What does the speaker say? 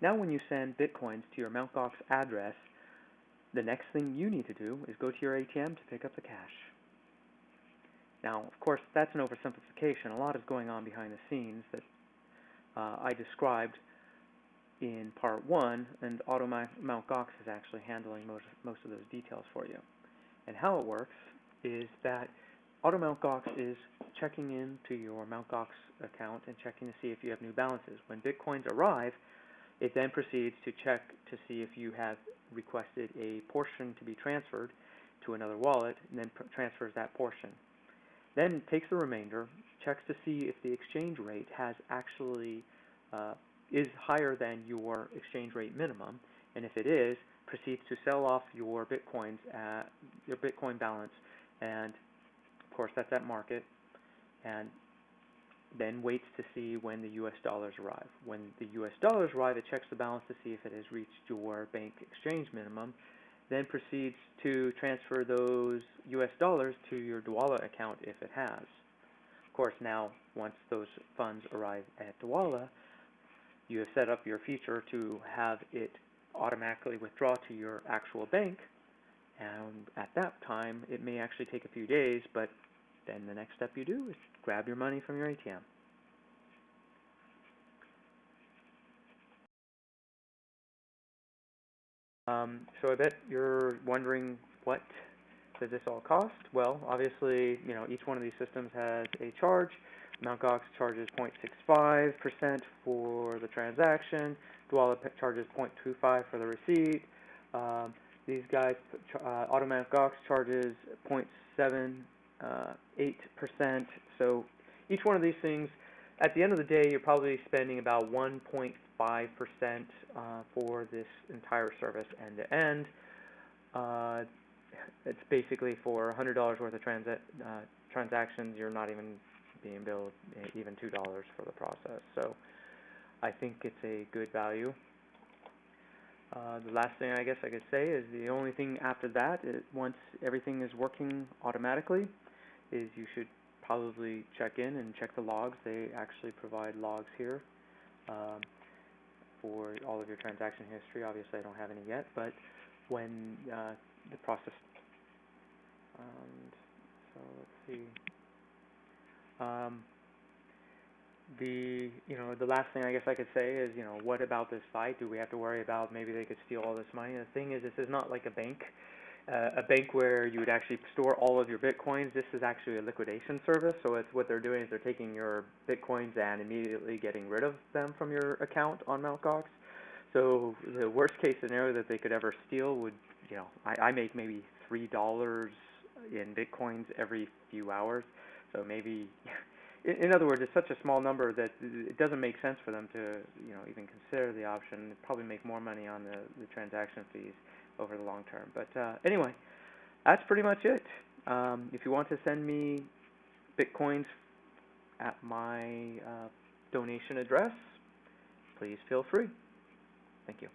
Now when you send Bitcoins to your AutoMtGox address, the next thing you need to do is go to your ATM to pick up the cash. Now, of course, that's an oversimplification. A lot is going on behind the scenes that I described in part 1, and AutoMtGox is actually handling most of those details for you. And how it works is that AutoMtGox is checking into your AutoMtGox account and checking to see if you have new balances. When Bitcoins arrive, it then proceeds to check to see if you have requested a portion to be transferred to another wallet, and then transfers that portion. Then takes the remainder, checks to see if the exchange rate has actually is higher than your exchange rate minimum, and if it is, proceeds to sell off your Bitcoins at your Bitcoin balance, and of course that's at market, and then waits to see when the US dollars arrive. When the US dollars arrive, it checks the balance to see if it has reached your bank exchange minimum, then proceeds to transfer those US dollars to your Dwolla account if it has. Of course, now, once those funds arrive at Dwolla, you have set up your feature to have it automatically withdraw to your actual bank, and at that time, it may actually take a few days, but then the next step you do is grab your money from your ATM. So I bet you're wondering, what does this all cost? Well, obviously, each one of these systems has a charge. AutoMtGox charges 0.65% for the transaction. Dwolla charges 0.25% for the receipt. These guys, AutoMtGox charges 0.78%. So each one of these things, at the end of the day, you're probably spending about 1.5% for this entire service end to end. It's basically for $100 worth of transactions, you're not even being billed even $2 for the process. So I think it's a good value. The last thing I guess I could say is the only thing after that, once everything is working automatically, is you should probably check in and check the logs. They actually provide logs here for all of your transaction history. Obviously, I don't have any yet, but when the process, so let's see. The last thing I guess I could say is, what about this site? Do we have to worry about maybe they could steal all this money? The thing is, this is not like a bank where you would actually store all of your Bitcoins. This is actually a liquidation service, so it's what they're doing is they're taking your Bitcoins and immediately getting rid of them from your account on AutoMtGox. So the worst case scenario that they could ever steal would, I make maybe $3 in Bitcoins every few hours, so maybe, in other words, it's such a small number that it doesn't make sense for them to, even consider the option. They'd probably make more money on the transaction fees over the long term. But anyway, that's pretty much it. If you want to send me Bitcoins at my donation address, please feel free. Thank you.